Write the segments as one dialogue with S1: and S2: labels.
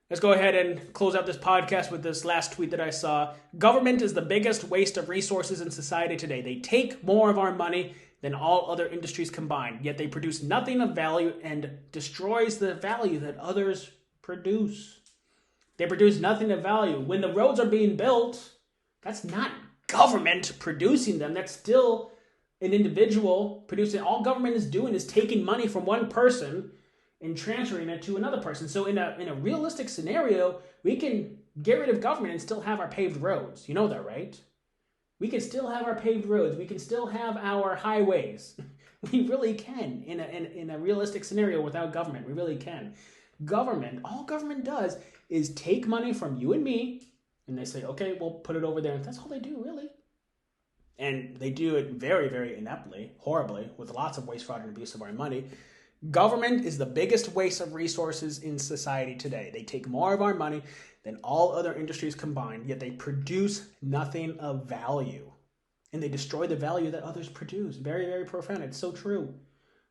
S1: Let's go ahead and close out this podcast with this last tweet that I saw. Government is the biggest waste of resources in society today. They take more of our money than all other industries combined, yet they produce nothing of value and destroys the value that others produce. They produce nothing of value. When the roads are being built, that's not government producing them. That's still an individual producing. All government is doing is taking money from one person and transferring it to another person. So in a realistic scenario, we can get rid of government and still have our paved roads. You know that, right? We can still have our paved roads. We can still have our highways. We really can in a realistic scenario without government. We really can. All government does is take money from you and me, and they say, okay, we'll put it over there. And that's all they do, really. And they do it very, very ineptly, horribly, with lots of waste, fraud, and abuse of our money. Government is the biggest waste of resources in society today. They take more of our money than all other industries combined, yet they produce nothing of value. And they destroy the value that others produce. Very, very profound. It's so true.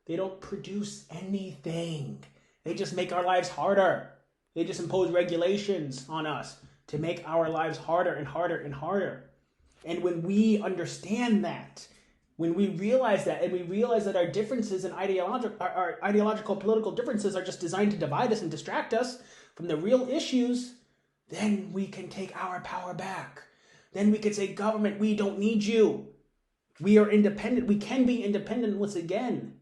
S1: They don't produce anything. They just make our lives harder. They just impose regulations on us to make our lives harder and harder and harder. And when we understand that, when we realize that, and we realize that our differences and our ideological political differences are just designed to divide us and distract us from the real issues, then we can take our power back. Then we can say, government, we don't need you. We are independent. We can be independent once again.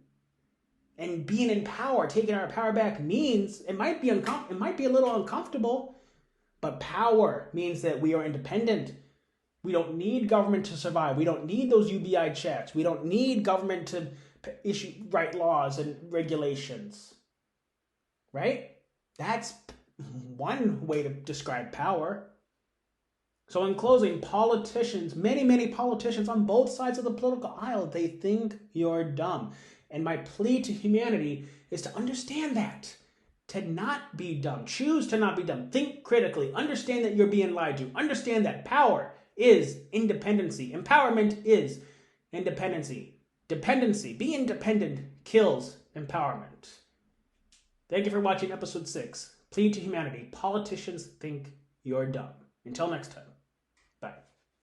S1: And being in power, taking our power back means, it might be a little uncomfortable, but power means that we are independent. We don't need government to survive. We don't need those UBI checks. We don't need government to write laws and regulations. Right? That's one way to describe power. So in closing, politicians, many politicians on both sides of the political aisle, they think you're dumb. And my plea to humanity is to understand that. To not be dumb. Choose to not be dumb. Think critically. Understand that you're being lied to. Understand that power is independency. Empowerment is independency. Dependency, being independent, kills empowerment. Thank you for watching episode 6. Plea to humanity. Politicians think you're dumb. Until next time.